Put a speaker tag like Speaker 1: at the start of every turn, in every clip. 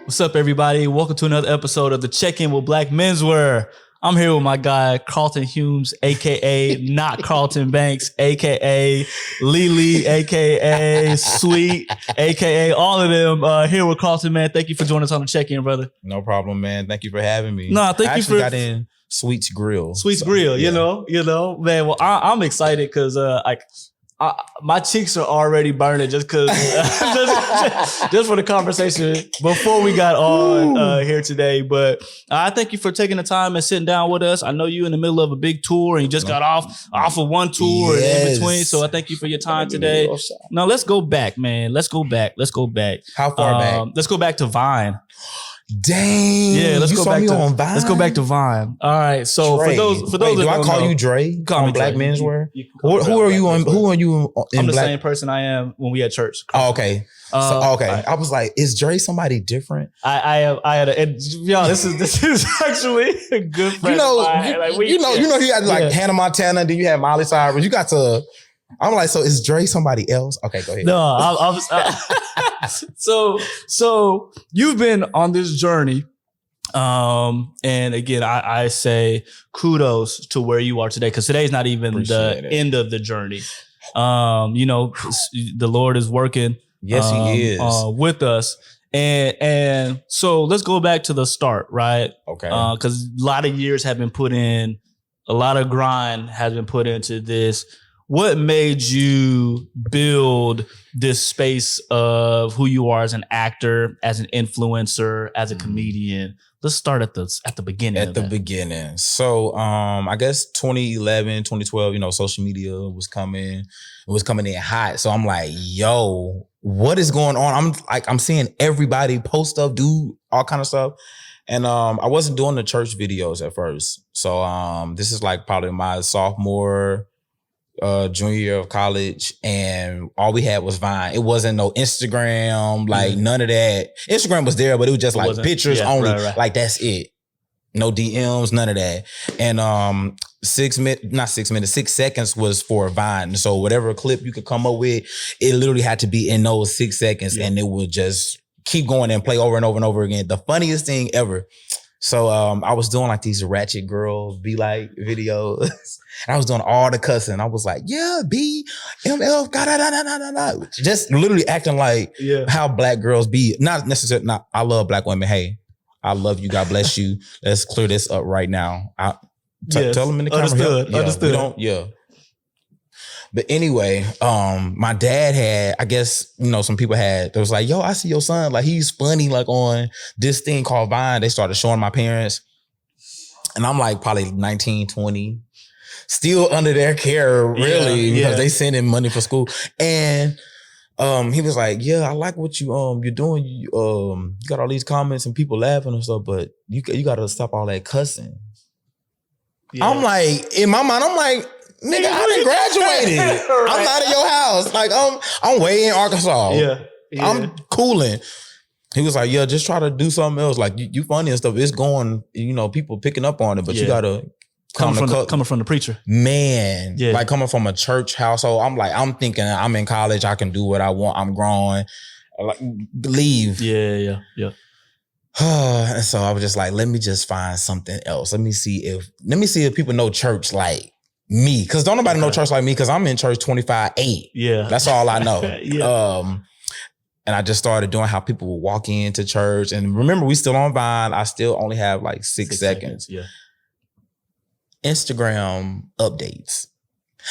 Speaker 1: What's up, everybody? Welcome to another episode of the Check-In with Black Menswear. I'm here with my guy, Karlton Humes, a.k.a. not Carlton Banks, a.k.a. Lily, a.k.a. Sweet, a.k.a. all of them. Here with Karlton, man. Thank you for joining us on the Check-In, brother.
Speaker 2: No problem, man. Thank you for having me.
Speaker 1: No, thank you for...
Speaker 2: I actually got in Sweet's Grill.
Speaker 1: Sweet's Grill, yeah. you know, man. Well, I'm excited because my cheeks are already burning just because just for the conversation before we got on here today. But I thank you for taking the time and sitting down with us. I know you in the middle of a big tour and you just got off of one tour and in between. So I thank you for your time today. Now let's go back, man. Let's go back.
Speaker 2: How far back?
Speaker 1: Let's go back to Vine.
Speaker 2: Dang.
Speaker 1: Yeah, let's go back to
Speaker 2: on Vine.
Speaker 1: Let's go back to Vine. All right. So
Speaker 2: Dre.
Speaker 1: for those
Speaker 2: Wait, do I call
Speaker 1: know,
Speaker 2: you Dre?
Speaker 1: Call me
Speaker 2: Black
Speaker 1: Dre.
Speaker 2: Menswear?
Speaker 1: Who
Speaker 2: are you on? Who are you in
Speaker 1: I'm the
Speaker 2: Black?
Speaker 1: same person I am when we at church.
Speaker 2: Oh, okay. I was like, is Dre somebody different?
Speaker 1: I had a, and, yo, this is actually a good friend.
Speaker 2: You had like Hannah Montana, then you had Miley Cyrus. You got to. I'm like, so is Dre somebody else? Okay, go ahead.
Speaker 1: No, so you've been on this journey. And again, I say kudos to where you are today, because today's not even end of the journey. The Lord is working.
Speaker 2: Yes, he is
Speaker 1: with us. And so let's go back to the start, right?
Speaker 2: Okay.
Speaker 1: Because a lot of years have been put in, a lot of grind has been put into this. What made you build this space of who you are as an actor, as an influencer, as a comedian? Let's start at the beginning.
Speaker 2: At the beginning. So I guess 2011, 2012, social media was coming. It was coming in hot. So I'm like, yo, what is going on? I'm seeing everybody post stuff, do all kind of stuff. And I wasn't doing the church videos at first. So this is like probably my sophomore junior year of college, and all we had was Vine. It wasn't no Instagram, like none of that. Instagram was there, but it was just like pictures only. Right. Like that's it. No DMs, none of that. And 6 seconds was for Vine. So whatever clip you could come up with, it literally had to be in those 6 seconds, and it would just keep going and play over and over and over again. The funniest thing ever. So I was doing like these ratchet girl be like videos. And I was doing all the cussing. I was like, yeah, B, ML, da. Just literally acting like how black girls be. Not necessarily, I love black women. Hey, I love you. God bless you. Let's clear this up right now. Tell them in the camera.
Speaker 1: Understood.
Speaker 2: But anyway, my dad had, I guess, some people they was like, yo, I see your son. Like, he's funny, like on this thing called Vine. They started showing my parents. And I'm like probably 19, 20, still under their care, really, because they sending money for school. And he was like, yeah, I like what you're doing. You got all these comments and people laughing and stuff, but you got to stop all that cussing. Yeah. I'm like, in my mind, I'm like, nigga, I done graduated. Right. I'm not at your house. Like I'm way in Arkansas. Yeah. I'm cooling. He was like, yeah, just try to do something else. Like you funny and stuff. It's going, people picking up on it, but you gotta
Speaker 1: coming from the preacher.
Speaker 2: Man. Yeah. Like coming from a church household. I'm thinking I'm in college, I can do what I want. I'm growing. Like believe.
Speaker 1: Yeah.
Speaker 2: And so I was just like, let me just find something else. Let me see if people know church like me, because don't nobody know church like me, because I'm in church 25/8. Yeah. That's all I know. And I just started doing how people would walk into church. And remember, we still on Vine. I still only have like 6 seconds. Yeah. Instagram updates.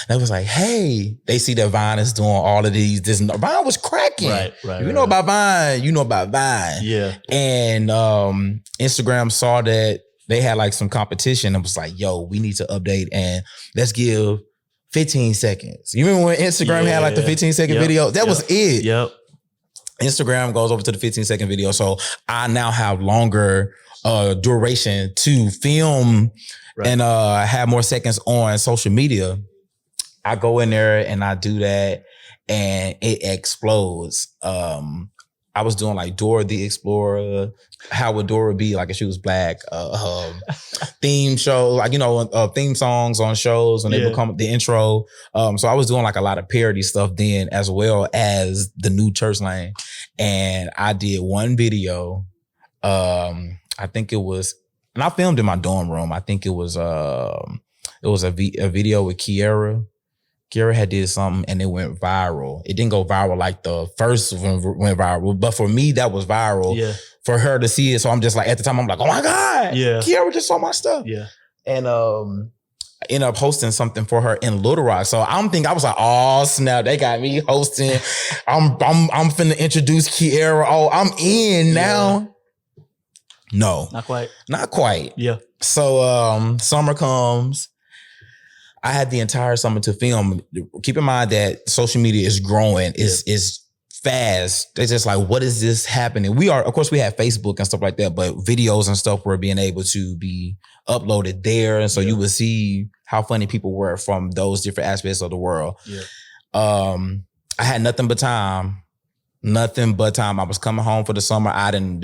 Speaker 2: They was like, hey, they see that Vine is doing all of these. Vine was cracking. Right. You know about Vine. You know about Vine. Yeah. And Instagram saw that they had like some competition and was like, yo, we need to update and let's give 15 seconds. You remember when Instagram had like the 15-second video? That was it. Yep. Instagram goes over to the 15-second video. So I now have longer duration to film and have more seconds on social media. I go in there and I do that and it explodes. I was doing like Dora the Explorer. How would Dora be like if she was black? Theme show, like, theme songs on shows when they become the intro. So I was doing like a lot of parody stuff then, as well as the new church lane. And I did one video. I think it was, and I filmed in my dorm room. I think it was a video with Kiara. Kiara had did something and it went viral. It didn't go viral like the first one went viral, but for me that was viral.
Speaker 1: Yeah.
Speaker 2: For her to see it, so I'm just like, at the time I'm like, oh my God,
Speaker 1: yeah,
Speaker 2: Kiara just saw my stuff.
Speaker 1: Yeah.
Speaker 2: And I ended up hosting something for her in Little Rock. So I was like, oh snap, they got me hosting. I'm finna introduce Kiara. Oh, I'm in now. No. Not quite.
Speaker 1: Yeah.
Speaker 2: So summer comes. I had the entire summer to film. Keep in mind that social media is growing. Is fast. They're just like, what is this happening? Of course, we have Facebook and stuff like that, but videos and stuff were being able to be uploaded there. And so you would see how funny people were from those different aspects of the world.
Speaker 1: Yeah.
Speaker 2: I had nothing but time. Nothing but time. I was coming home for the summer. I'm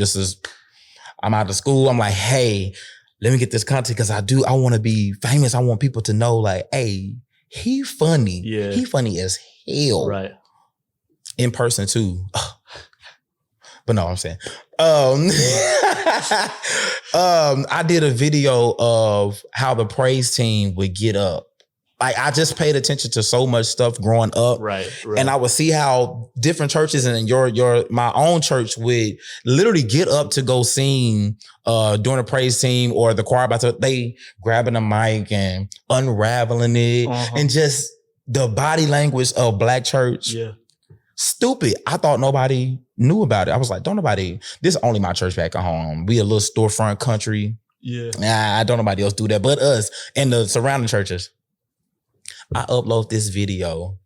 Speaker 2: out of school. I'm like, hey, let me get this content because I want to be famous. I want people to know like, hey, he funny.
Speaker 1: Yeah.
Speaker 2: He funny as hell.
Speaker 1: Right.
Speaker 2: In person too. But no, I'm saying. I did a video of how the praise team would get up. Like I just paid attention to so much stuff growing up.
Speaker 1: Right.
Speaker 2: And I would see how different churches and my own church would literally get up to go sing during the praise team or the choir they grabbing a mic and unraveling it and just the body language of Black church.
Speaker 1: Yeah.
Speaker 2: Stupid. I thought nobody knew about it. I was like, this is only my church back at home. We a little storefront country.
Speaker 1: Yeah.
Speaker 2: Nah, don't nobody else do that but us and the surrounding churches. I upload this video.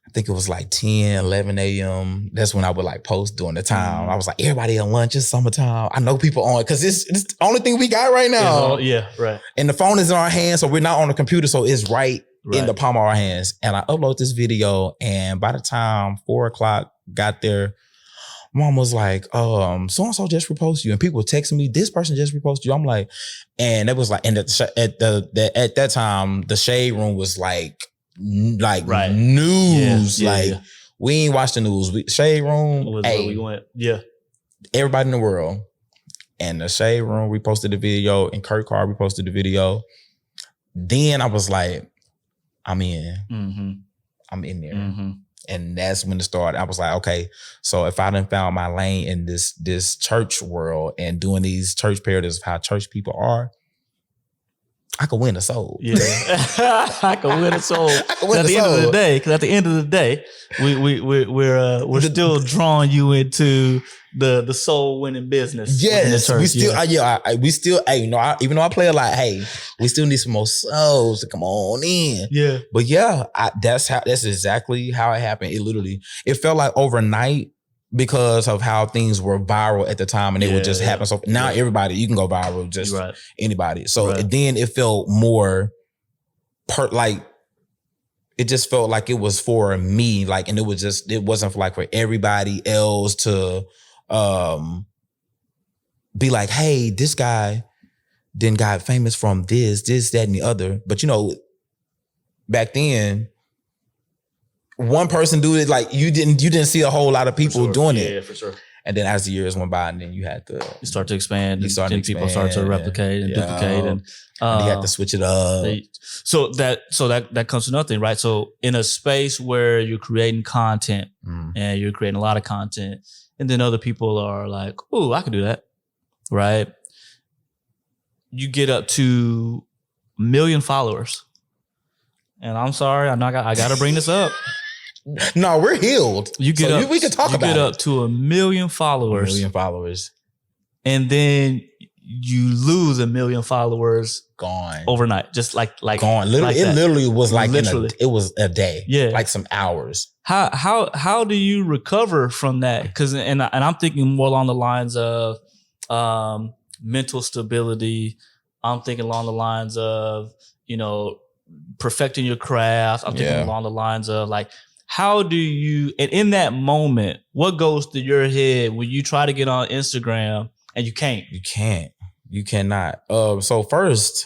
Speaker 2: I think it was like 10, 11 a.m. That's when I would like post during the time. I was like, everybody on lunch, it's summertime. I know people on it because it's the only thing we got right now.
Speaker 1: Yeah, right.
Speaker 2: And the phone is in our hands, so we're not on the computer, so it's right in the palm of our hands. And I upload this video, and by the time 4:00 got there, Mom was like, so-and-so just reposted you. And people were texting me, this person just reposted you. I'm like, and it was like, and at that time, the Shade Room was like news. We ain't watch the news. Shade Room was where we went. Yeah. Everybody in the world. And the Shade Room reposted the video, and Kurt Carr reposted the video. Then I was like, I'm in. Mm-hmm. I'm in there. Mm-hmm. And that's when it started. I was like, okay, so if I done found my lane in this church world and doing these church parodies of how church people are, I could win a soul. Yeah,
Speaker 1: I could win a soul. At the end of the day, we're still drawing you into the soul winning business.
Speaker 2: Yes, we still, we still. Hey, even though I play a lot, hey, we still need some more souls to come on in. Yeah, but yeah, that's exactly how it happened. It felt like overnight. Because of how things were viral at the time and it would just happen. So now everybody, you can go viral, just anybody. So then it felt more it just felt like it was for me. Like, and it wasn't like for everybody else to be like, hey, this guy then got famous from this, that, and the other. But back then, one person do it, like you didn't see a whole lot of people doing it. Yeah, for sure. And then as the years went by, and then you
Speaker 1: start to expand. People start to replicate and duplicate, and
Speaker 2: you have to switch it up.
Speaker 1: So that comes to nothing, right? So in a space where you're creating content and you're creating a lot of content, and then other people are like, "Oh, I can do that," right? You get up to 1 million followers, and I'm sorry, I got to bring this up.
Speaker 2: No, we're healed.
Speaker 1: We can talk about it. You get up to 1 million followers.
Speaker 2: 1 million followers.
Speaker 1: And then you lose 1 million followers.
Speaker 2: Gone.
Speaker 1: Overnight. Just like
Speaker 2: gone. Literally, it literally was like it was a day. Yeah. Like some hours.
Speaker 1: How do you recover from that? Because and I'm thinking more along the lines of mental stability. I'm thinking along the lines of, perfecting your craft. I'm thinking along the lines of like, how do you, and in that moment, what goes through your head when you try to get on Instagram and you can't?
Speaker 2: You cannot. So first,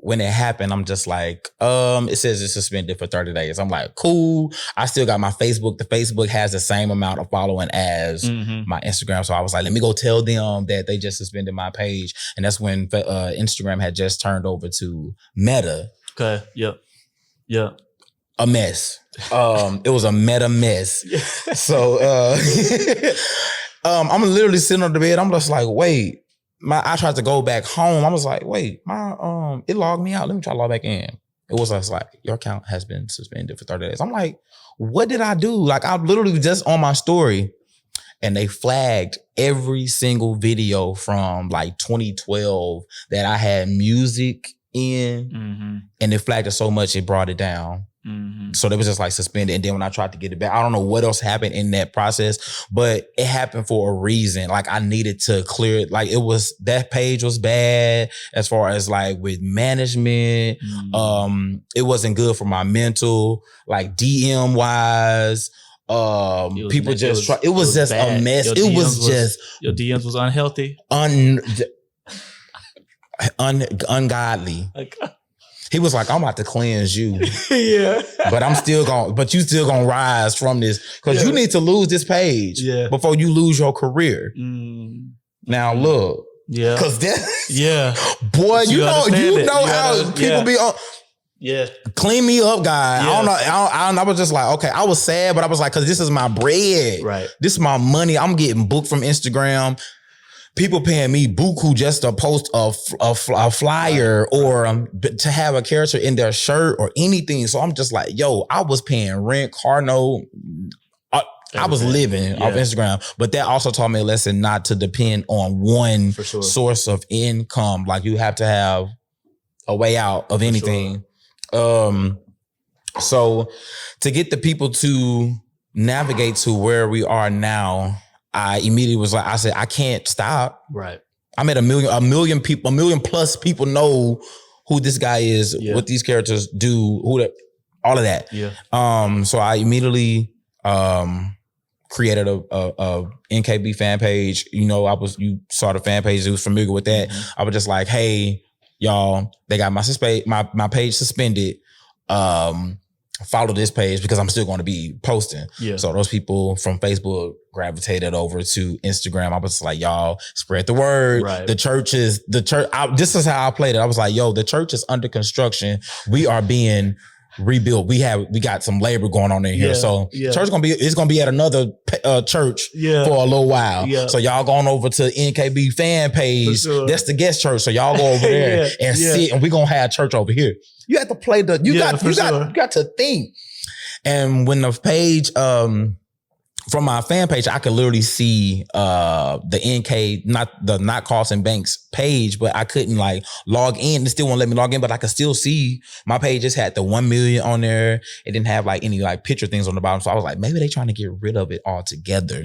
Speaker 2: when it happened, I'm just like, it says it's suspended for 30 days. I'm like, cool. I still got my Facebook. The Facebook has the same amount of following as my Instagram. So I was like, let me go tell them that they just suspended my page. And that's when Instagram had just turned over to Meta.
Speaker 1: Okay. Yep.
Speaker 2: A mess. It was a meta mess. So I'm literally sitting on the bed. I'm just like, wait. I tried to go back home. I was like, wait, it logged me out. Let me try to log back in. It was just like, your account has been suspended for 30 days. I'm like, what did I do? Like, I literally just on my story, and they flagged every single video from like 2012 that I had music in, and they flagged it so much it brought it down. So they was just like suspended. And then when I tried to get it back, I don't know what else happened in that process, but it happened for a reason. Like, I needed to clear it. Like, that page was bad as far as like with management. It wasn't good for my mental, like DM wise. People just try. It was just a mess. It was just
Speaker 1: your DMs was unhealthy,
Speaker 2: ungodly. He was like, I'm about to cleanse you.
Speaker 1: Yeah.
Speaker 2: But you still gonna rise from this. Because you need to lose this page before you lose your career. Now look.
Speaker 1: Yeah.
Speaker 2: Because boy, you know how people be on.
Speaker 1: Yeah.
Speaker 2: Clean me up, guy. I was just like, okay, I was sad, but I was like, because this is my bread.
Speaker 1: Right.
Speaker 2: This is my money. I'm getting booked from Instagram. People paying me buku just to post a flyer or to have a character in their shirt or anything. So I'm just like, yo, I was paying rent, car note. I was living off Instagram. But that also taught me a lesson not to depend on one source of income. Like, you have to have a way out of anything. So to get the people to navigate to where we are now, I immediately was like, I said, I can't stop.
Speaker 1: Right.
Speaker 2: I made a million plus people know who this guy is, what these characters do, all of that. Yeah. So I immediately created a NKB fan page. You saw the fan page, you was familiar with that. I was just like, hey, y'all, they got my page suspended. Follow this page because I'm still going to be posting. Yeah. So those people from Facebook gravitated over to Instagram. I was like, y'all spread the word. Right. The church. This is how I played it. I was like, yo, the church is under construction. We are being rebuilt. We got some labor going on in here. So church it's gonna be at another church for a little while. Yeah. So y'all going over to NKB fan page. Sure. That's the guest church. So y'all go over there and sit, and we're gonna have church over here. You have to play you got to think. And when the page from my fan page, I could literally see the NK, not Karlton Banks page, but I couldn't like log in. It still won't let me log in, but I could still see my page just had the 1 million on there. It didn't have like any like picture things on the bottom. So I was like, maybe they trying to get rid of it altogether.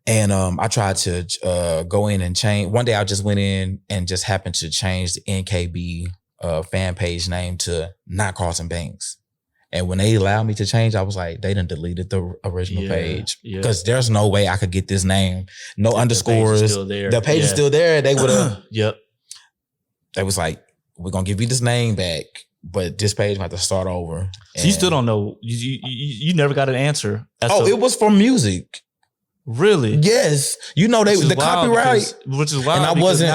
Speaker 2: And I tried to go in and change. One day I just went in and just happened to change the NKB fan page name to not Karlton Banks. And when they allowed me to change, I was like, they done deleted the original page. Because there's no way I could get this name. No underscores. The page is still there. They would have. They was like, we're going to give you this name back, but this page might have to start over.
Speaker 1: So you still don't know. You never got an answer.
Speaker 2: It was for music.
Speaker 1: Really?
Speaker 2: Yes. The copyright.
Speaker 1: Which is wild.
Speaker 2: And I wasn't.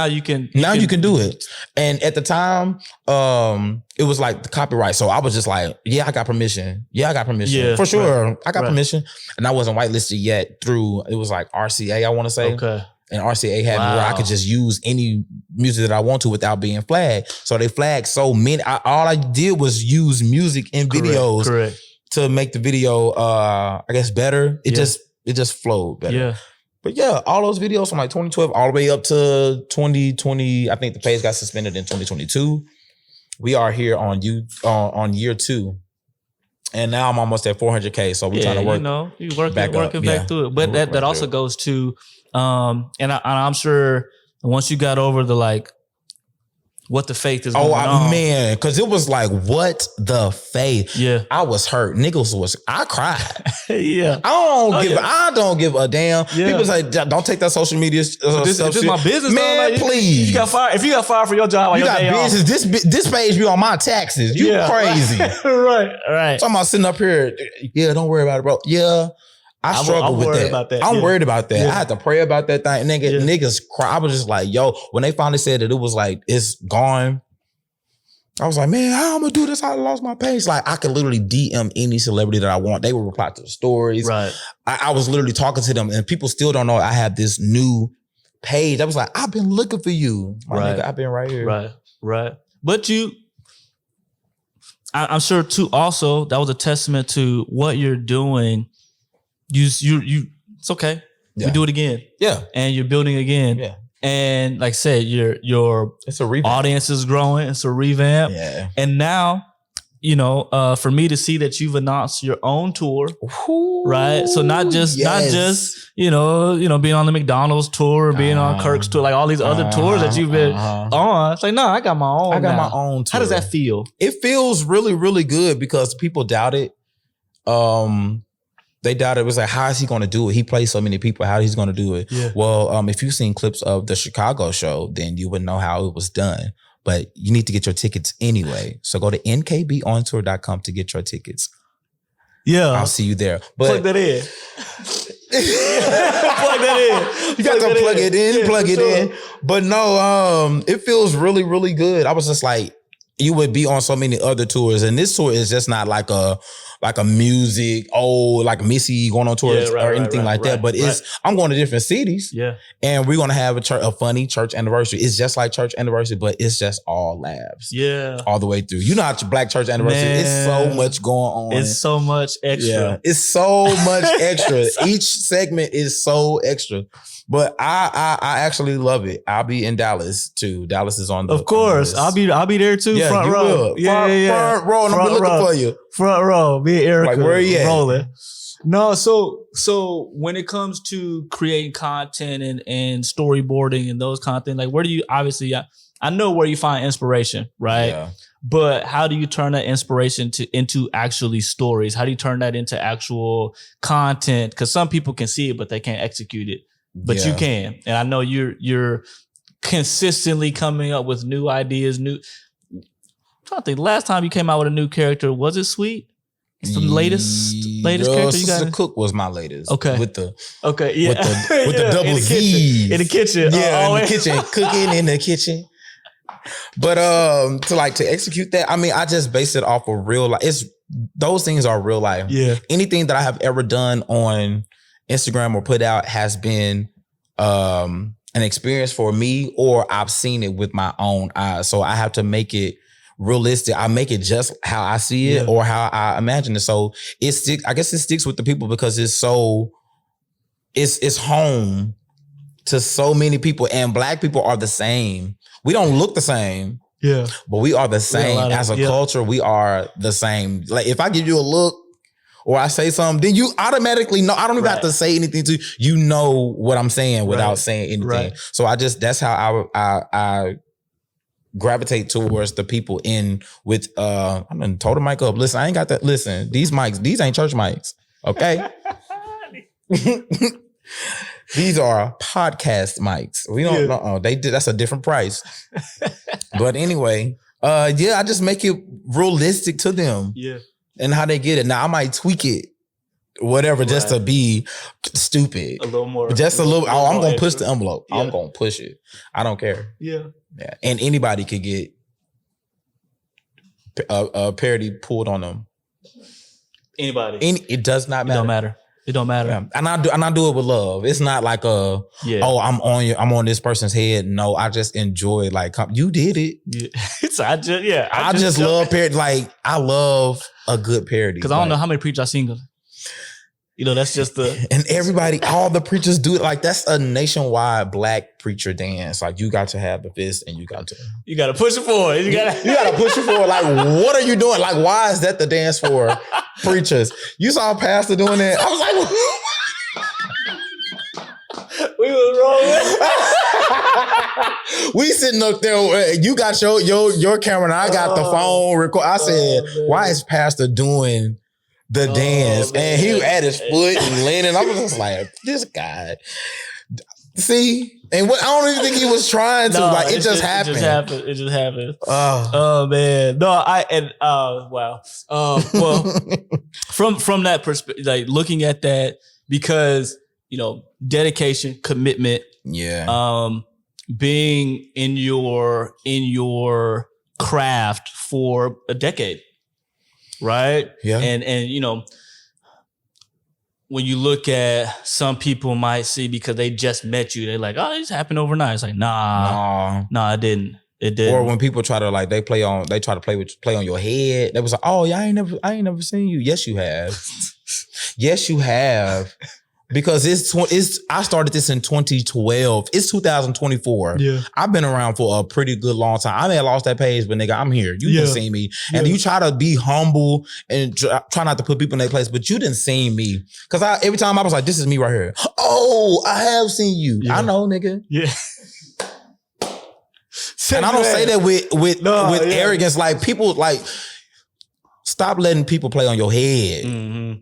Speaker 1: Now
Speaker 2: you can do it. And at the time, it was like the copyright. So I was just like, I got permission. Yeah, I got permission. Yeah, for sure. Right. I got permission. And I wasn't whitelisted yet it was like RCA, I want to say. Okay. And RCA had me where I could just use any music that I want to without being flagged. So they flagged so many. All I did was use music in videos to make the video, I guess, better. It just flowed better. Yeah. But all those videos from like 2012 all the way up to 2020. I think the page got suspended in 2022. We are here on year 2. And now I'm almost at 400K. So we're trying to work.
Speaker 1: You working back through it. But that also goes to, and I'm sure once you got over the like, what the faith is going on.
Speaker 2: Man, because it was like, what the faith?
Speaker 1: Yeah.
Speaker 2: I was hurt. I cried.
Speaker 1: Yeah.
Speaker 2: I don't give a damn.
Speaker 1: Yeah.
Speaker 2: People say, don't take that social media stuff.
Speaker 1: This is my business,
Speaker 2: man.
Speaker 1: Like,
Speaker 2: please.
Speaker 1: If you got fired for your job,
Speaker 2: you got business. This page be on my taxes. You crazy.
Speaker 1: Right.
Speaker 2: So I'm sitting up here. Yeah, don't worry about it, bro. Yeah. I struggle with that. I'm worried about that.
Speaker 1: Yeah.
Speaker 2: I had to pray about that thing. Niggas cry. I was just like, yo, when they finally said that it was like, it's gone. I was like, man, how I'm gonna do this? I lost my page. Like, I could literally DM any celebrity that I want. They would reply to the stories.
Speaker 1: Right.
Speaker 2: I was literally talking to them, and people still don't know I have this new page. I was like, I've been looking for you. Nigga, I've been right here.
Speaker 1: Right. But I'm sure too, also, that was a testament to what you're doing. You it's okay.
Speaker 2: Yeah.
Speaker 1: You do it again.
Speaker 2: Yeah.
Speaker 1: And you're building again.
Speaker 2: Yeah.
Speaker 1: And like I said, your
Speaker 2: it's a revamp.
Speaker 1: Audience is growing. It's a revamp.
Speaker 2: Yeah.
Speaker 1: And now, for me to see that you've announced your own tour, right? So not just being on the McDonald's tour, being on Kirk's tour, like all these other tours that you've been on. It's like, no, I got my own.
Speaker 2: I got my own tour.
Speaker 1: How does that feel?
Speaker 2: It feels really, really good because people doubt it. They doubted. It was like, how is he going to do it? He plays so many people. How is he going to do it?
Speaker 1: Yeah.
Speaker 2: Well, if you've seen clips of the Chicago show, then you would know how it was done. But you need to get your tickets anyway. So go to nkbontour.com to get your tickets.
Speaker 1: Yeah.
Speaker 2: I'll see you there. But
Speaker 1: plug that in. Plug that in.
Speaker 2: You got to plug it in, plug it in. But no, it feels really, really good. I was just like, you would be on so many other tours. And this tour is just not like a music, like Missy going on tours or anything like that. But I'm going to different cities.
Speaker 1: Yeah.
Speaker 2: And we're going to have a funny church anniversary. It's just like church anniversary, but it's just all laughs.
Speaker 1: Yeah.
Speaker 2: All the way through. You know how Black church anniversary, it's so much going on.
Speaker 1: It's so much extra.
Speaker 2: Yeah. It's so much extra. Each segment is so extra. But I actually love it. I'll be in Dallas too. Dallas is on the
Speaker 1: Of course. I'll be there too.
Speaker 2: Yeah,
Speaker 1: front row.
Speaker 2: Will. Front row, and I'm looking for you.
Speaker 1: Front row. Me and Erica.
Speaker 2: Like, where you at?
Speaker 1: Rolling. No, so when it comes to creating content and storyboarding and those kind of things, like where do you obviously I know where you find inspiration, right? Yeah. But how do you turn that inspiration into actually stories? How do you turn that into actual content? Because some people can see it, but they can't execute it. But you can. And I know you're consistently coming up with new ideas, I'm trying to think, last time you came out with a new character, was it Sweet? It's the latest character you got?
Speaker 2: Sister Cook was my latest.
Speaker 1: Okay.
Speaker 2: With the double
Speaker 1: Z. In the kitchen.
Speaker 2: Yeah, in the kitchen. Cooking in the kitchen. But to execute that, I mean, I just base it off of real life. Those things are real life.
Speaker 1: Yeah.
Speaker 2: Anything that I have ever done on Instagram or put out has been an experience for me, or I've seen it with my own eyes. So I have to make it realistic. I make it just how I see it or how I imagine it. So I guess it sticks with the people because it's home to so many people, and Black people are the same. We don't look the same.
Speaker 1: Yeah.
Speaker 2: But we are the same. As a culture, we are the same. Like if I give you a look, or I say something, then you automatically know. I don't even have to say anything to you. You know what I'm saying without saying anything. Right. So that's how I gravitate towards the people in with, I'm gonna tow the mic up. Listen, I ain't got that. Listen, these mics, these ain't church mics. Okay. These are podcast mics. We don't know. That's a different price. But anyway, I just make it realistic to them.
Speaker 1: Yeah.
Speaker 2: And how they get it. Now I might tweak it, whatever, just to be stupid.
Speaker 1: A little more.
Speaker 2: Just a little. I'm going to push the envelope. Yeah. I'm going to push it. I don't care.
Speaker 1: Yeah.
Speaker 2: And anybody could get a parody pulled on them.
Speaker 1: Anybody.
Speaker 2: It does not matter.
Speaker 1: It don't matter.
Speaker 2: Yeah. And I do it with love. It's not like I'm on this person's head. No, I just enjoy you did it.
Speaker 1: Yeah.
Speaker 2: I just love parody. Like I love a good parody.
Speaker 1: Because I don't know how many preachers I've seen. That's just
Speaker 2: and everybody, all the preachers do it. Like that's a nationwide Black preacher dance. Like you got to have the fist and you got to
Speaker 1: push it forward. You got
Speaker 2: to push it forward. Like what are you doing? Like why is that the dance for preachers? You saw a pastor doing that. I was like,
Speaker 1: we was wrong.
Speaker 2: We sitting up there. You got your camera, and I got the phone record. I said, "Why is Pastor doing the dance?"
Speaker 1: Man.
Speaker 2: And he at his foot and leaning. I was just like, "This guy." See, and what I don't even think he was trying to. Like it just happened.
Speaker 1: It just happened. Oh man, no, wow. Well, from that perspective, like looking at that, because dedication, commitment.
Speaker 2: Yeah.
Speaker 1: Being in your craft for a decade, right?
Speaker 2: Yeah.
Speaker 1: And when you look at, some people might see because they just met you, they're like, oh, this happened overnight. It's like, nah, it didn't. It didn't.
Speaker 2: Or when people try to they try to play on your head. They was like, oh, yeah, I ain't never seen you. Yes, you have. Yes, you have. Because I started this in 2012. It's 2024.
Speaker 1: Yeah.
Speaker 2: I've been around for a pretty good long time. I may have lost that page, but nigga, I'm here. You didn't see me. And you try to be humble and try not to put people in their place, but you didn't see me. Because every time I was like, this is me right here. Oh, I have seen you. Yeah. I know, nigga.
Speaker 1: Yeah.
Speaker 2: And I don't say that with arrogance. Like people, stop letting people play on your head.
Speaker 1: Mm-hmm.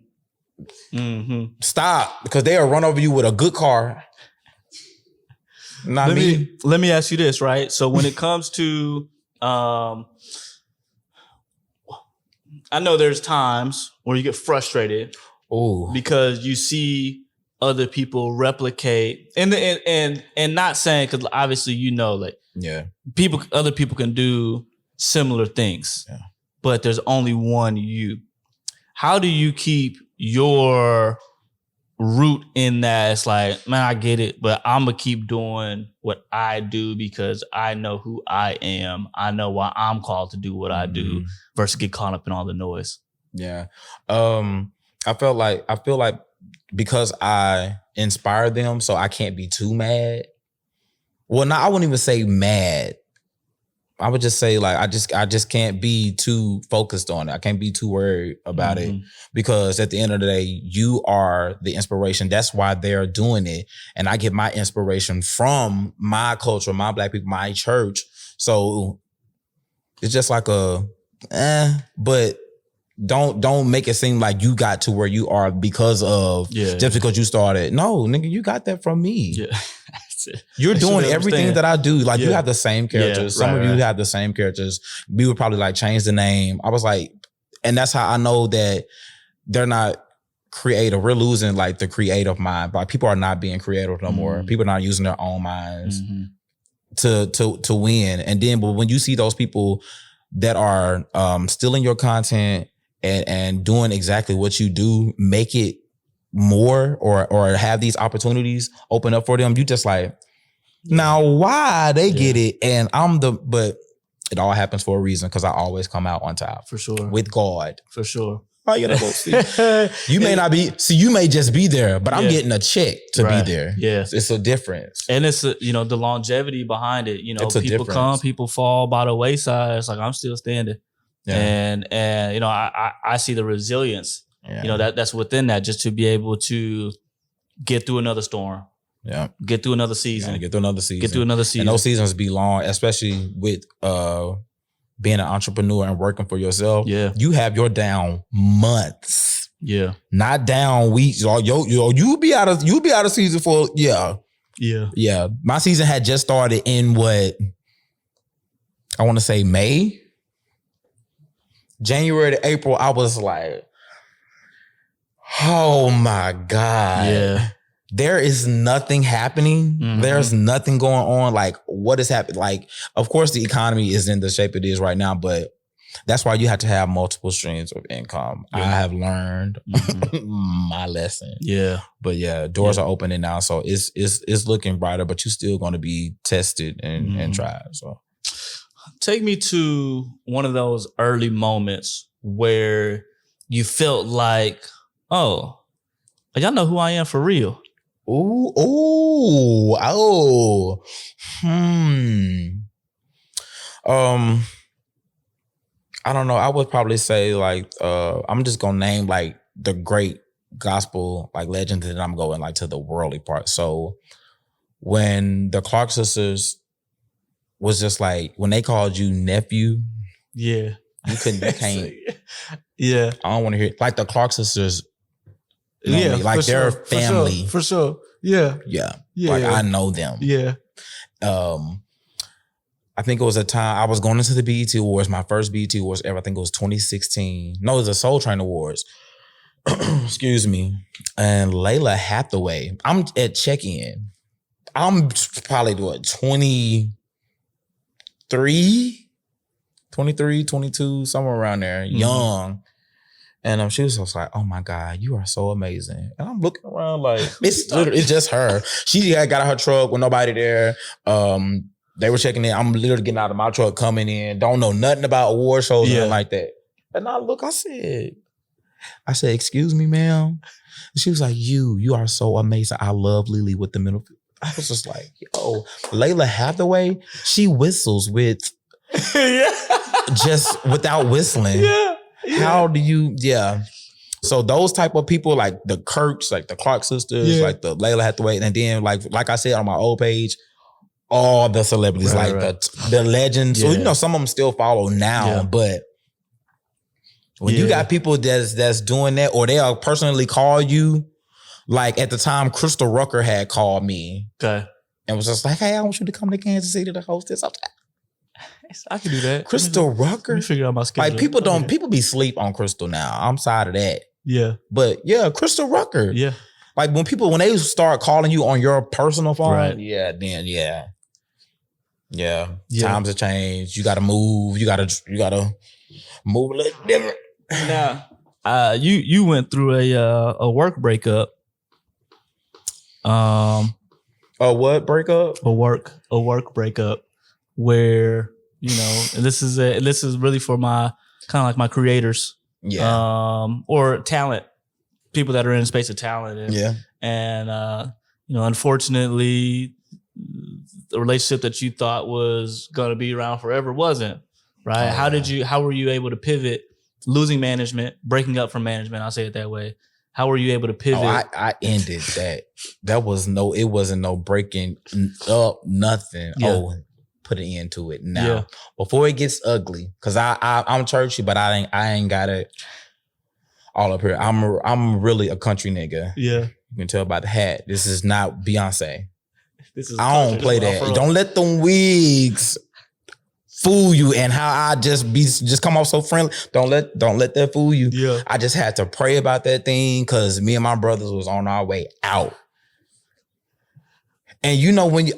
Speaker 1: Mm-hmm.
Speaker 2: Stop, because they'll run over you with a good car. Not me.
Speaker 1: Let me ask you this, right? So when it comes to, I know there's times where you get frustrated.
Speaker 2: Ooh.
Speaker 1: Because you see other people replicate, and not saying, because obviously other people can do similar things, but there's only one you. How do you keep your root in that? It's like, man, I get it, but I'm gonna keep doing what I do because I know who I am. I know why I'm called to do what I do, versus get caught up in all the noise.
Speaker 2: Yeah. I feel like because I inspire them, so I can't be too mad. Well, no, I wouldn't even say mad. I would just say I just can't be too focused on it. I can't be too worried about it, because at the end of the day, you are the inspiration. That's why they're doing it. And I get my inspiration from my culture, my Black people, my church. So it's just like but don't make it seem like you got to where you are because of just because you started. No, nigga, you got that from me.
Speaker 1: Yeah.
Speaker 2: You're doing everything that I do. Like you have the same characters. Some of you have the same characters. We would probably change the name. I was like, and that's how I know that they're not creative. We're losing the creative mind. Like people are not being creative no more. People are not using their own minds to win. And then, but when you see those people that are stealing your content and doing exactly what you do, make it more or have these opportunities open up for them, you just now why they get it and but it all happens for a reason, because I always come out on top.
Speaker 1: For sure.
Speaker 2: With God.
Speaker 1: For sure.
Speaker 2: Oh, you may not be, you may just be there, but I'm getting a check to be there.
Speaker 1: Yeah.
Speaker 2: It's a difference.
Speaker 1: And it's the longevity behind it. People come, people fall by the wayside. It's like, I'm still standing. Yeah. And I see the resilience. Yeah. That's within that, just to be able to get through another storm.
Speaker 2: Yeah.
Speaker 1: Get through another season.
Speaker 2: Get through another season.
Speaker 1: Get through another season.
Speaker 2: And those seasons be long, especially with being an entrepreneur and working for yourself. Yeah. You have your down months. Yeah. Not down weeks. You'll be out of season for Yeah. My season had just started in what I want to say May. January to April, I was like, oh my God. Yeah. There is nothing happening. Mm-hmm. There's nothing going on. What is happening? Of course, the economy is in the shape it is right now, but that's why you have to have multiple streams of income. Yeah. I have learned my lesson. Yeah. But doors are opening now. So it's looking brighter, but you're still going to be tested and tried. So
Speaker 1: take me to one of those early moments where you felt like, oh, y'all know who I am for real.
Speaker 2: Oh. I don't know. I would probably say I'm just gonna name the great gospel legends, that I'm going to the worldly part. So when the Clark sisters was just like, when they called you nephew,
Speaker 1: yeah,
Speaker 2: you can't.
Speaker 1: Yeah,
Speaker 2: I don't want to hear like the Clark sisters.
Speaker 1: Yeah,
Speaker 2: me. Like their family.
Speaker 1: For sure. Yeah.
Speaker 2: Yeah.
Speaker 1: Yeah.
Speaker 2: Like I know them.
Speaker 1: Yeah.
Speaker 2: I think it was a time I was going into the BET Awards, my first BET Awards ever. I think it was 2016. No, it was the Soul Train Awards. Excuse me. And Layla Hathaway, I'm at check-in. I'm probably 23, 22, somewhere around there, young. And she was just like, oh my God, you are so amazing. And I'm looking around like, it's just her. She got out of her truck with nobody there. They were checking in. I'm literally getting out of my truck, coming in. Don't know nothing about award shows or nothing like that. And I look, I said, excuse me, ma'am. And she was like, you are so amazing. I love Lily with the middle. I was just like, yo, Layla Hathaway, she whistles with just without whistling.
Speaker 1: Yeah.
Speaker 2: How do you, So those type of people, like the Kirks, like the Clark sisters, like the Layla Hathaway, and then like I said on my old page, all the celebrities, the legends. So, some of them still follow now, but when you got people that's doing that, or they'll personally call you, like at the time, Crystal Rucker had called me.
Speaker 1: Okay.
Speaker 2: And was just like, hey, I want you to come to Kansas City to host this.
Speaker 1: I can do that.
Speaker 2: Crystal Rucker.
Speaker 1: Let me figure out my schedule.
Speaker 2: Like people be sleep on Crystal now. I'm tired of that.
Speaker 1: Yeah.
Speaker 2: But yeah, Crystal Rucker.
Speaker 1: Yeah.
Speaker 2: Like when they start calling you on your personal phone,
Speaker 1: right.
Speaker 2: Yeah. Times have changed. You gotta move. You gotta move a little different.
Speaker 1: Now, you went through a work breakup.
Speaker 2: A what breakup?
Speaker 1: A work breakup where, and this is really for my kind of like my creators.
Speaker 2: Yeah.
Speaker 1: Or talent, people that are in the space of talent. And unfortunately, the relationship that you thought was going to be around forever wasn't, right? How were you able to pivot, losing management, breaking up from management? I'll say it that way. How were you able to pivot?
Speaker 2: I ended that. It wasn't no breaking up, nothing.
Speaker 1: Yeah.
Speaker 2: Put an end to it now before it gets ugly. Cause I'm churchy, but I ain't got it all up here. I'm really a country nigga.
Speaker 1: Yeah.
Speaker 2: You can tell by the hat. This is not Beyonce.
Speaker 1: I
Speaker 2: don't play that. Don't let them wigs fool you and how I just come off so friendly. Don't let that fool you.
Speaker 1: Yeah.
Speaker 2: I just had to pray about that thing because me and my brothers was on our way out. And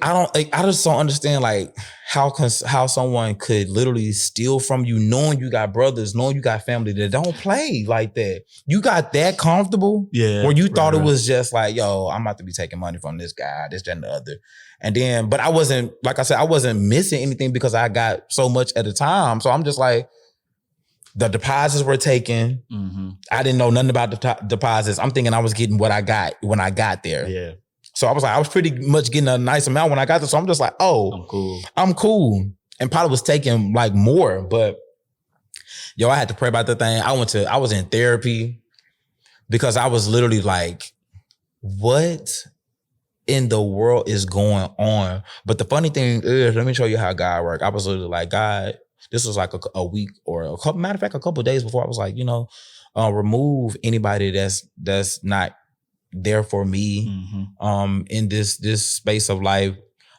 Speaker 2: I just don't understand like how someone could literally steal from you, knowing you got brothers, knowing you got family that don't play like that. You got that comfortable, where you thought it was just like, yo, I'm about to be taking money from this guy, this, that, and the other. And then, but I wasn't, like I said, I wasn't missing anything because I got so much at a time. So I'm just like, the deposits were taken. Mm-hmm. I didn't know nothing about the deposits. I'm thinking I was getting what I got when I got there.
Speaker 1: Yeah.
Speaker 2: So I was pretty much getting a nice amount when I got there. So I'm just like, oh, I'm cool. And probably was taking like more, but I had to pray about the thing. I was in therapy because I was literally like, what in the world is going on? But the funny thing is, let me show you how God works. I was literally like, God, this was like a week or a couple of days before. I was like, remove anybody that's not there for me, in this space of life.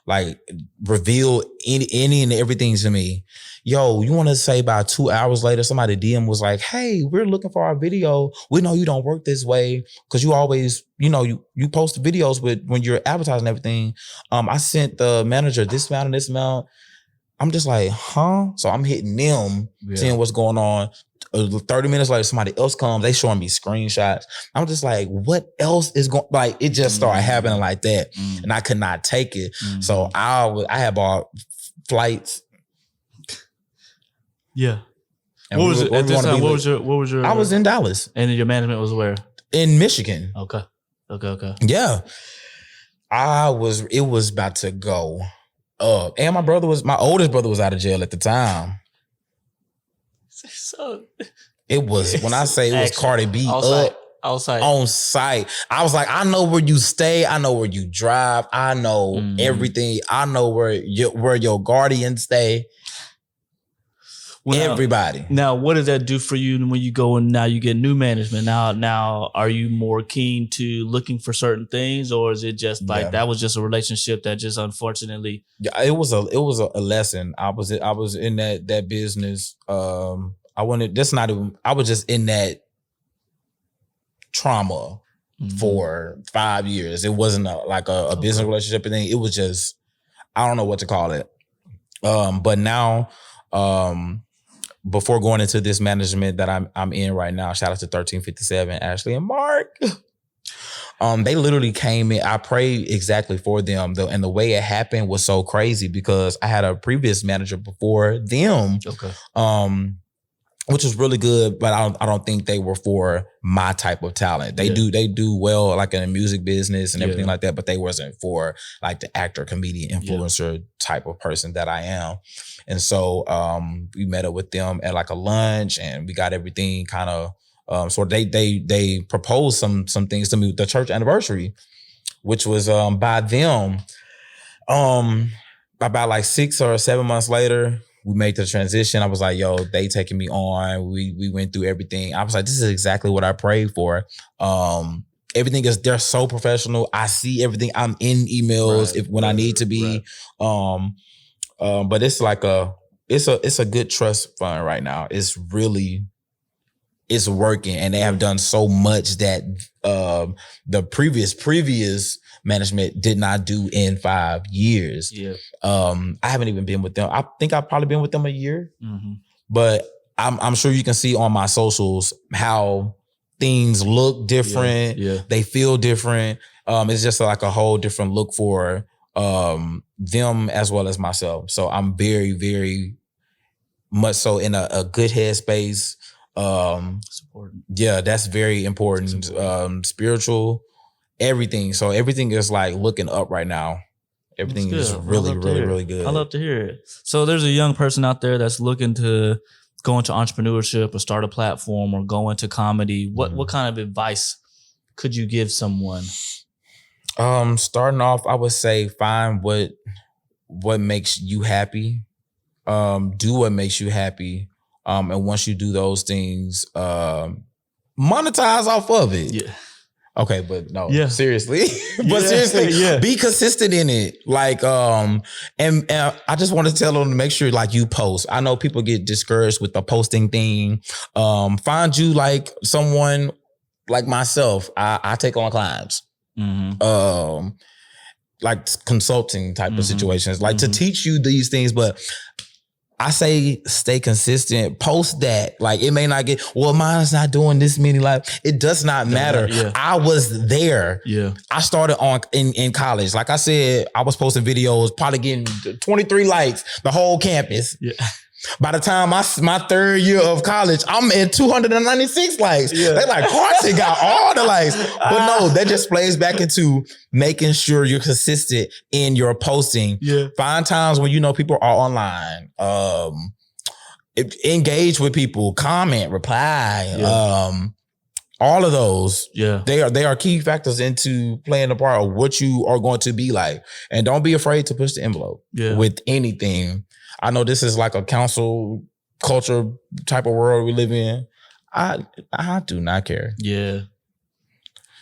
Speaker 2: Like reveal any and everything to me. Yo, you want to say about 2 hours later, somebody DM was like, hey, we're looking for our video. We know you don't work this way because you always, you post videos when you're advertising everything. I sent the manager this amount and this amount. I'm just like, huh? So I'm hitting them, seeing what's going on. 30 minutes later, somebody else comes. They showing me screenshots. I'm just like, what else is going? Like, it just started happening like that, and I could not take it. So I had bought flights.
Speaker 1: Yeah. And what was it at this time? What was your?
Speaker 2: I was in Dallas,
Speaker 1: and your management was where?
Speaker 2: In Michigan.
Speaker 1: Okay.
Speaker 2: Yeah. It was about to go up, and my oldest brother was out of jail at the time.
Speaker 1: So
Speaker 2: it was when I say it was Cardi B up.
Speaker 1: outside
Speaker 2: on site. I was like, I know where you stay. I know where you drive. I know everything. I know where your guardians stay. Well, everybody.
Speaker 1: Now, what does that do for you when you go and now you get new management? Now, are you more keen to looking for certain things, or is it just like that was just a relationship that just unfortunately?
Speaker 2: Yeah, it was a lesson. I was in that business. I was just in that trauma for 5 years. It wasn't a business relationship thing. It was just, I don't know what to call it. But now, before going into this management that I'm in right now, shout out to 1357, Ashley and Mark. They literally came in. I prayed exactly for them, and the way it happened was so crazy because I had a previous manager before them, which was really good, but I don't think they were for my type of talent. They do well like in the music business and everything like that, but they wasn't for like the actor, comedian, influencer type of person that I am. And so we met up with them at like a lunch, and we got everything kind of so they proposed some things to me, the church anniversary, which was by them. About like 6 or 7 months later, we made the transition. I was like, yo, they taking me on. We went through everything. I was like, this is exactly what I prayed for. Everything they're so professional. I see everything. I'm in emails when I need to be. But it's like it's a good trust fund right now. It's working, and they have done so much that the previous management did not do in 5 years. I haven't even been with them. I think I've probably been with them a year, but I'm sure you can see on my socials how things look different. They feel different. It's just like a whole different look for them as well as myself. So I'm very, very much so in a good headspace. That's very important. Spiritual, everything. So everything is like looking up right now. Everything is really, really, really good.
Speaker 1: I love to hear it. So there's a young person out there that's looking to go into entrepreneurship or start a platform or go into comedy. What kind of advice could you give someone?
Speaker 2: Starting off, I would say find what makes you happy. Do what makes you happy. And once you do those things, monetize off of it. Okay, but no, seriously. But seriously, be consistent in it. Like, and I just want to tell them to make sure like you post. I know people get discouraged with the posting thing. Find you like someone like myself. I take on clients. Like consulting type of situations, like to teach you these things, but I say stay consistent. Post that. Like it may not get, well, mine's not doing this many likes. It does not matter. I was there. I started in college. Like I said, I was posting videos, probably getting 23 likes, the whole campus. By the time my third year of college, I'm at 296 likes. They like, Karlton got all the likes. But no, that just plays back into making sure you're consistent in your posting. Find times when you know people are online. Engage with people, comment, reply. All of those, they are key factors into playing a part of what you are going to be like. And don't be afraid to push the envelope with anything. I know this is like a council culture type of world we live in. I do not care.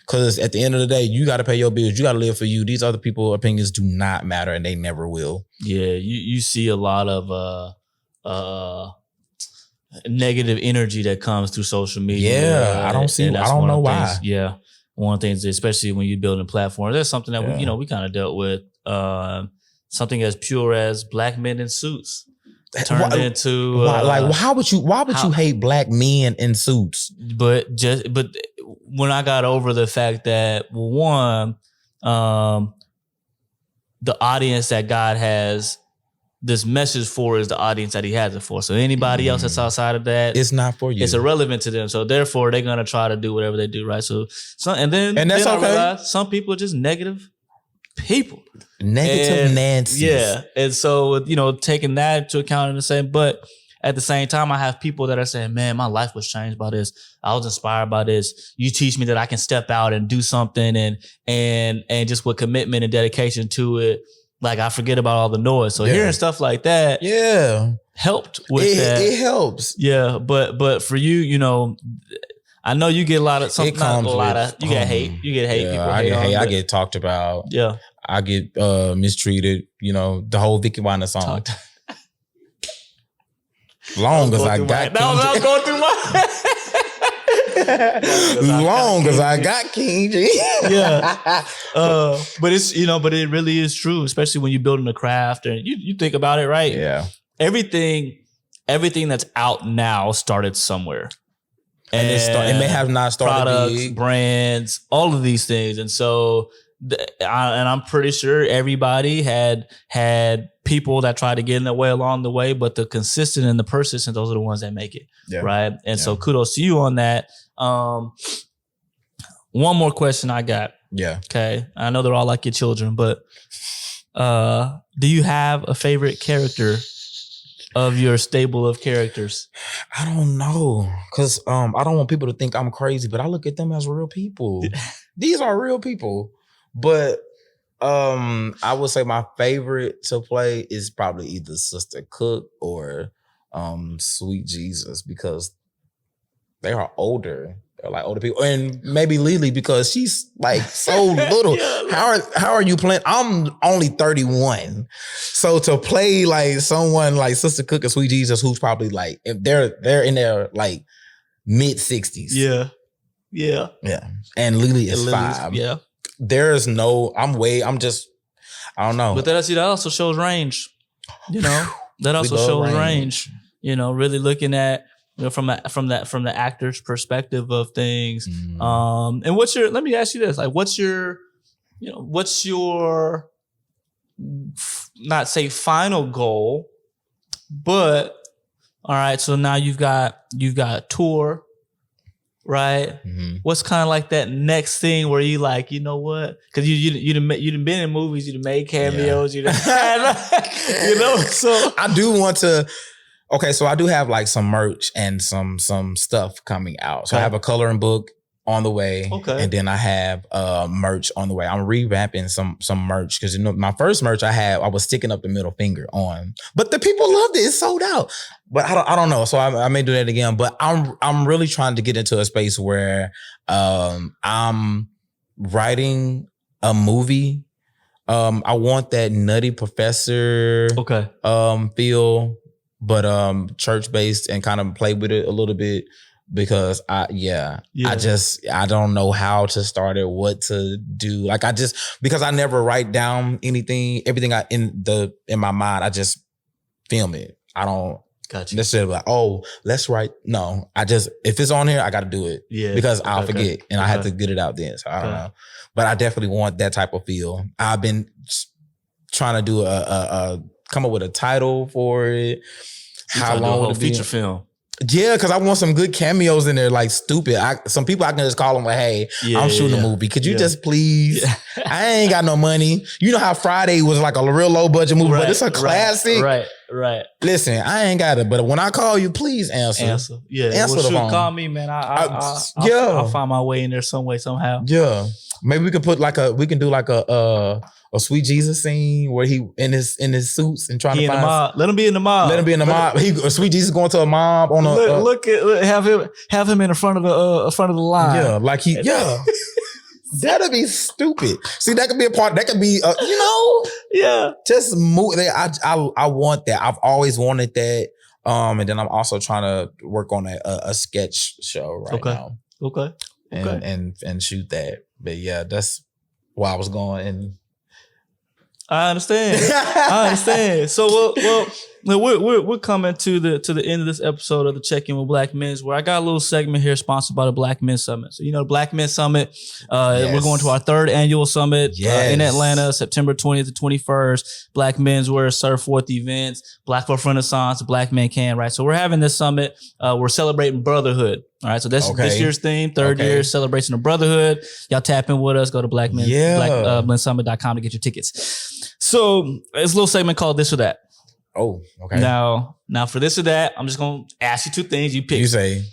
Speaker 2: Because at the end of the day, you got to pay your bills. You got to live for you. These other people's opinions do not matter, and they never will.
Speaker 1: You see a lot of negative energy that comes through social media.
Speaker 2: I don't know why.
Speaker 1: One of the things, especially when you're building platforms, that's something that we kind of dealt with. Something as pure as black men in suits turned into
Speaker 2: why would you hate black men in suits?
Speaker 1: But when I got over the fact that the audience that God has this message for is the audience that he has it for. So anybody else that's outside of that,
Speaker 2: it's not for you.
Speaker 1: It's irrelevant to them. So therefore they're gonna try to do whatever they do, right? So and that's okay. I realized some people are just negative people.
Speaker 2: Negative Nancy.
Speaker 1: And so, taking that into account and saying, but at the same time, I have people that are saying, man, my life was changed by this. I was inspired by this. You teach me that I can step out and do something and just with commitment and dedication to it, like I forget about all the noise. So hearing stuff like that helped with that.
Speaker 2: It helps.
Speaker 1: Yeah. But for you, you know, I know you get a lot of something. You get hate. You get hate. People
Speaker 2: I get hate. I get talked about.
Speaker 1: Yeah.
Speaker 2: I get mistreated. You know, the whole Vicky Wanda song. Long as I got Long as I got King G.
Speaker 1: Yeah. But it's, you know, but it really is true, especially when you're building a craft and you think about it, right?
Speaker 2: Yeah.
Speaker 1: Everything that's out now started somewhere.
Speaker 2: And it may have not started
Speaker 1: products,
Speaker 2: big.
Speaker 1: brands, all of these things. And so, and I'm pretty sure everybody had people that tried to get in their way along the way, but the consistent and the persistent, those are the ones that make it. Yeah. Right. And so kudos to you on that. One more question I got.
Speaker 2: Yeah.
Speaker 1: Okay. I know they're all like your children, but do you have a favorite character of your stable of characters?
Speaker 2: I don't know. Cause I don't want people to think I'm crazy, but I look at them as real people. These are real people. But I would say my favorite to play is probably either Sister Cook or Sweet Jesus, because they are older. They're like older people. And maybe Lily, because she's like so little. How are you playing? I'm only 31. So to play like someone like Sister Cook and Sweet Jesus, who's probably like, if they're in their like mid 60s.
Speaker 1: Yeah. Yeah.
Speaker 2: Yeah. And Lily is 5.
Speaker 1: Yeah.
Speaker 2: There's no, I don't know.
Speaker 1: But that also shows range, you know, that also shows range, you know, really looking at, you know, from the actor's perspective of things. And let me ask you this, like, what's your not say final goal, but all right, so now you've got a tour, right? Mm-hmm. What's kind of like that next thing where you like, you know what? Because you done been in movies, you done made cameos, you know. So
Speaker 2: I do want to. Okay, so I do have like some merch and some stuff coming out. So I have a coloring book on the way. Okay. And then I have merch on the way. I'm revamping some merch because, you know, my first merch I was sticking up the middle finger on, but the people loved it. It's sold out. But I don't know. So I may do that again. But I'm really trying to get into a space where I'm writing a movie. I want that Nutty Professor feel, but church based, and kind of play with it a little bit. Because I don't know how to start it, what to do. Like because I never write down anything, everything in my mind, I just film it. I don't necessarily like, oh, let's write. No, if it's on here, I got to do it. Yeah. Because I'll forget and I have to get it out then. So I don't know. But I definitely want that type of feel. I've been trying to do come up with a title for it.
Speaker 1: How long will it be? Feature film.
Speaker 2: Yeah, because I want some good cameos in there, like stupid. Some people I can just call them like, hey, I'm shooting a movie. Could you just please? Yeah. I ain't got no money. You know how Friday was like a real low budget movie, but it's a classic.
Speaker 1: Right.
Speaker 2: Listen, I ain't got it, but when I call you, please answer.
Speaker 1: Yeah, answer the phone. Call me, man. I'll find my way in there some way, somehow.
Speaker 2: Yeah. Maybe we could put a Sweet Jesus scene where he in his suits and trying to find.
Speaker 1: Let him be in the mob.
Speaker 2: Let him be in the mob. Sweet Jesus going to a mob on
Speaker 1: have him in the front of the line.
Speaker 2: Yeah, like that'd be stupid. See, that could be a part. That could be just move. I want that. I've always wanted that. And then I'm also trying to work on a sketch show now.
Speaker 1: Okay.
Speaker 2: And shoot that. But yeah, that's where I was going. And
Speaker 1: I understand. So we're coming to the end of this episode of the Check-In with Black Men's, where I got a little segment here sponsored by the Black Men's Summit. So, you know, the Black Men's Summit, we're going to our 3rd annual summit in Atlanta, September 20th to 21st. Black Menswear, Surf Forth events, Black Folk Renaissance, Black Men Can, right? So we're having this summit. We're celebrating brotherhood. All right, so that's this year's theme, 3rd year celebration of brotherhood. Y'all tap in with us. Go to blackmensummit.com to get your tickets. So it's a little segment called This or That.
Speaker 2: Oh, okay.
Speaker 1: Now for this or that, I'm just gonna ask you two things. You pick.
Speaker 2: You say.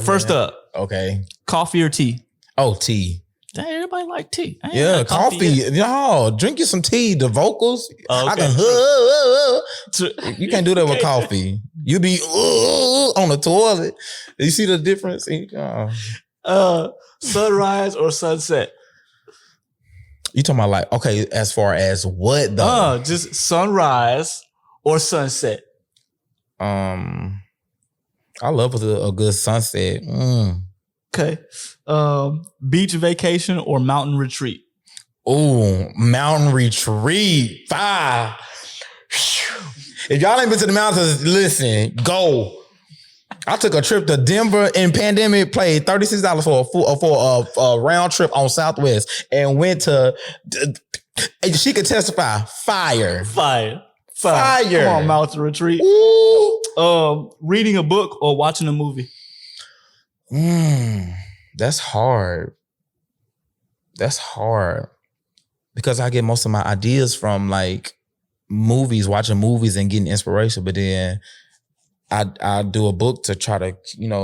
Speaker 1: First up.
Speaker 2: Okay.
Speaker 1: Coffee or tea?
Speaker 2: Oh, tea.
Speaker 1: Dang, everybody like tea.
Speaker 2: Yeah, coffee. No, drink you some tea. The vocals.
Speaker 1: Okay.
Speaker 2: I can. You can't do that with coffee. You be on the toilet. You see the difference?
Speaker 1: Sunrise or sunset?
Speaker 2: You talking about like, okay, as far as what though?
Speaker 1: Just sunrise or sunset.
Speaker 2: I love a good sunset.
Speaker 1: Okay. Beach vacation or mountain retreat?
Speaker 2: Oh, mountain retreat. Fire. If y'all ain't been to the mountains, listen, go. I took a trip to Denver in pandemic, paid $36 for a round trip on Southwest and went to, she could testify, fire.
Speaker 1: Come on, mountain retreat.
Speaker 2: Ooh.
Speaker 1: Reading a book or watching a movie?
Speaker 2: That's hard. Because I get most of my ideas from like movies, watching movies and getting inspiration, but then I do a book to try to,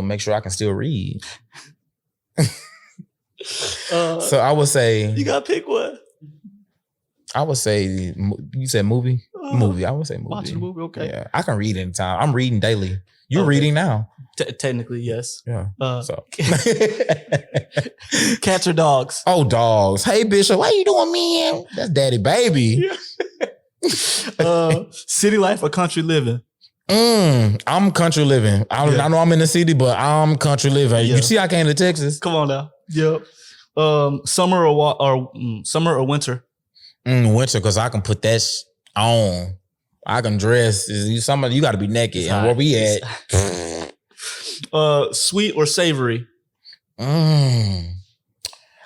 Speaker 2: make sure I can still read. So I would say...
Speaker 1: You gotta pick one.
Speaker 2: I would say, you said movie? Movie. I would say movie.
Speaker 1: Watching a movie, okay.
Speaker 2: Yeah, I can read anytime. I'm reading daily. You're reading now.
Speaker 1: Technically, yes.
Speaker 2: Yeah.
Speaker 1: Cats or dogs?
Speaker 2: Oh, dogs. Hey, Bishop, what you doing, man? That's daddy baby.
Speaker 1: City life or country living?
Speaker 2: I'm country living. I know I'm in the city, but I'm country living. Yeah. You see, I came to Texas.
Speaker 1: Come on now. Yep. Summer or winter?
Speaker 2: Winter, because I can put that on. I can dress. You got to be naked. And where we at?
Speaker 1: Sweet or savory?
Speaker 2: I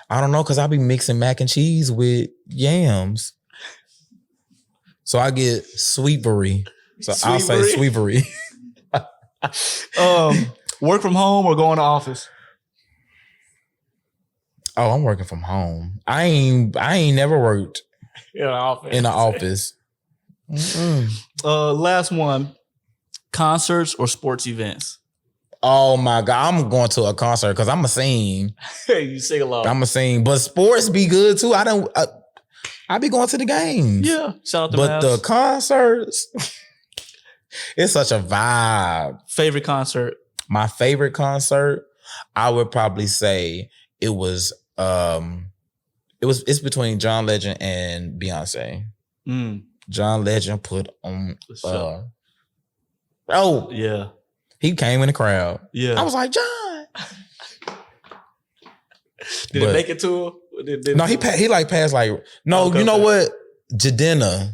Speaker 2: don't know, because I be mixing mac and cheese with yams. So I get sweetery. So I'll say sweetery.
Speaker 1: Work from home or go in the office?
Speaker 2: Oh, I'm working from home. I ain't never worked
Speaker 1: in
Speaker 2: the office.
Speaker 1: Last one. Concerts or sports events?
Speaker 2: Oh my God, I'm going to a concert because I'm a sing.
Speaker 1: You sing along.
Speaker 2: I'm a sing, but sports be good too. I be going to the games.
Speaker 1: Yeah, shout out to
Speaker 2: But the concerts, it's such a vibe.
Speaker 1: Favorite concert?
Speaker 2: My favorite concert, I would probably say it's between John Legend and Beyonce. John Legend put on
Speaker 1: yeah.
Speaker 2: He came in the crowd.
Speaker 1: Yeah.
Speaker 2: I was like, John.
Speaker 1: Did it make it to him?
Speaker 2: No, he passed like, no, okay, you know what? Jadena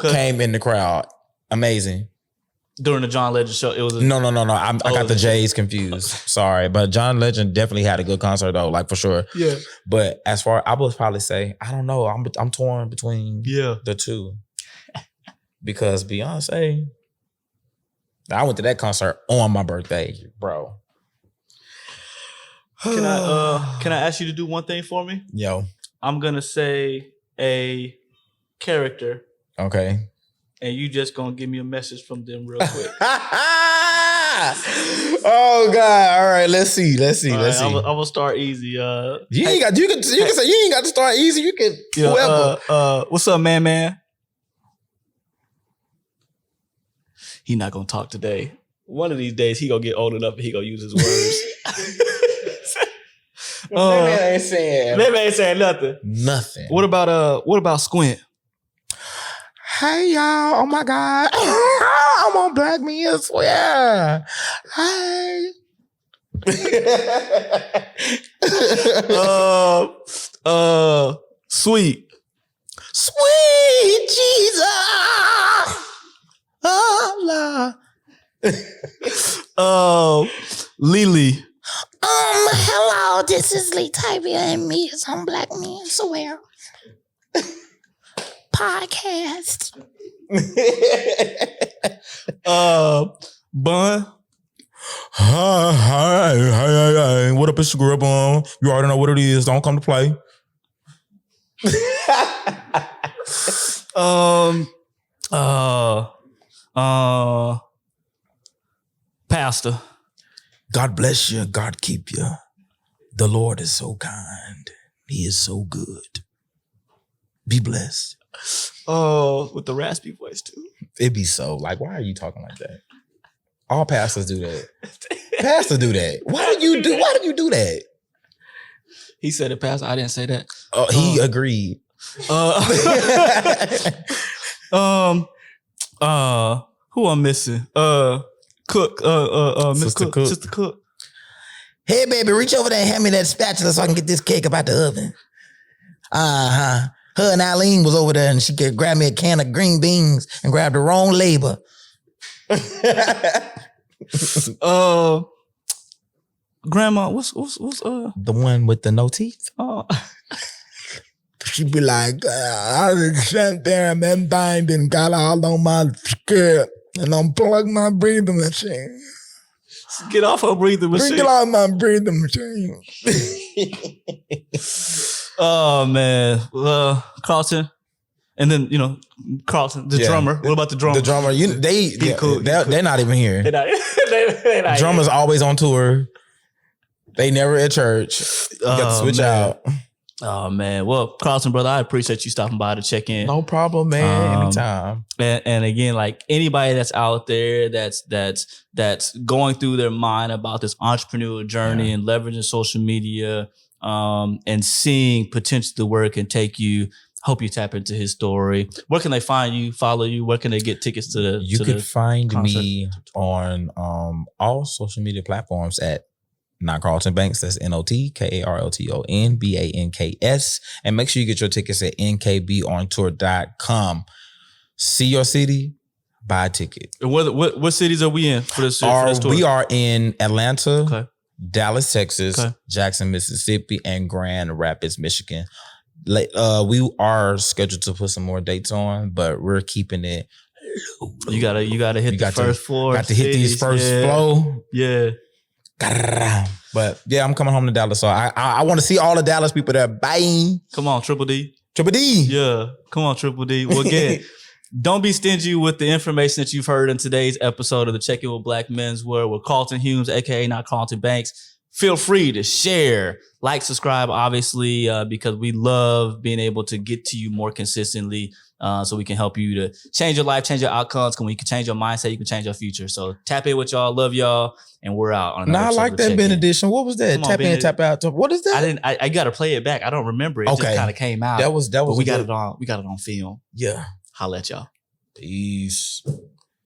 Speaker 2: came in the crowd. Amazing.
Speaker 1: During the John Legend show, it was
Speaker 2: No. I got the J's confused. Sorry. But John Legend definitely had a good concert though, like for sure.
Speaker 1: Yeah.
Speaker 2: But as far, I would probably say, I don't know. I'm torn between the two. Because Beyonce, I went to that concert on my birthday, bro.
Speaker 1: Can I ask you to do one thing for me?
Speaker 2: Yo. I'm
Speaker 1: gonna say a character.
Speaker 2: Okay.
Speaker 1: And you just gonna give me a message from them real quick.
Speaker 2: Oh God! All right, let's see.
Speaker 1: I'm gonna start easy. You
Speaker 2: can say you ain't got to start easy. You can whoever.
Speaker 1: What's up, man? He not gonna talk today. One of these days he gonna get old enough and he gonna use his words.
Speaker 2: Man ain't saying
Speaker 1: nothing.
Speaker 2: Nothing.
Speaker 1: What about Squint?
Speaker 2: Hey y'all! Oh my God! I'm on Black Menswear. Hey.
Speaker 1: Sweet
Speaker 2: Jesus. Allah.
Speaker 1: Lily.
Speaker 3: Hello, this is Lee Tybia and me is on Black Menswear podcast.
Speaker 1: Bun.
Speaker 2: Hi. What up, it's your girl Bun. You already know what it is. Don't come to play.
Speaker 1: Pastor.
Speaker 2: God bless you. God keep you. The Lord is so kind. He is so good. Be blessed.
Speaker 1: Oh, with the raspy voice too.
Speaker 2: It be so. Like, why are you talking like that? All pastors do that. Pastor do that. Why do you do that?
Speaker 1: He said it, Pastor. I didn't say that.
Speaker 2: Oh, he agreed.
Speaker 1: Who I'm missing? Cook. Miss
Speaker 2: Sister
Speaker 1: Cook.
Speaker 2: Cook.
Speaker 1: Sister Cook.
Speaker 3: Hey, baby, reach over there and hand me that spatula so I can get this cake up out the oven. Uh-huh. Her and Eileen was over there and she could grab me a can of green beans and grab the wrong label.
Speaker 1: Grandma, what's
Speaker 2: The one with the no teeth?
Speaker 3: She'd be like, I just sat there and then dined and got all on my skirt and unplugged my breathing machine.
Speaker 1: Get off her breathing machine.
Speaker 3: Get off my breathing machine.
Speaker 1: Oh man, Karlton, and then Karlton, the drummer. What about the drummer?
Speaker 2: The drummer, they're not even here.
Speaker 1: They're not
Speaker 2: Drummers always on tour. They never at church. You got to switch out.
Speaker 1: Oh man, well, Karlton, brother, I appreciate you stopping by to check in.
Speaker 2: No problem, man. Anytime.
Speaker 1: And again, like anybody that's out there that's going through their mind about this entrepreneurial journey and leveraging social media, and seeing potential the work can take you. Hope you tap into his story. Where can they find you, follow you? Where can they get tickets to the
Speaker 2: You could find
Speaker 1: concert?
Speaker 2: me on all social media platforms at Not Karlton Banks. That's NOTKARLTON BANKS. And make sure you get your tickets at nkbontour.com. See your city, buy a ticket.
Speaker 1: And what cities are we in for this tour?
Speaker 2: We are in Atlanta,
Speaker 1: Okay.
Speaker 2: Dallas, Texas,
Speaker 1: Okay.
Speaker 2: Jackson, Mississippi, and Grand Rapids, Michigan. We are scheduled to put some more dates on, but we're keeping it.
Speaker 1: You gotta hit the first floor.
Speaker 2: Got to hit these first flow.
Speaker 1: Yeah.
Speaker 2: But yeah, I'm coming home to Dallas, so I want to see all the Dallas people there. Bye.
Speaker 1: Come on, Triple D.
Speaker 2: Triple D.
Speaker 1: Yeah. Come on, Triple D. Well, again, don't be stingy with the information that you've heard in today's episode of the Check In with Black Menswear with Karlton Humes, aka Not Karlton Banks. Feel free to share, like, subscribe, obviously, because we love being able to get to you more consistently, so we can help you to change your life, change your outcomes. When you can change your mindset, you can change your future. So tap in with y'all. Love y'all. And we're out. On
Speaker 2: I like that benediction. What was that? Tap in, tap out. What is that?
Speaker 1: I got to play it back. I don't remember. It just kind of came out.
Speaker 2: That was
Speaker 1: but we got it on film.
Speaker 2: Yeah.
Speaker 1: Holla at y'all.
Speaker 2: Peace.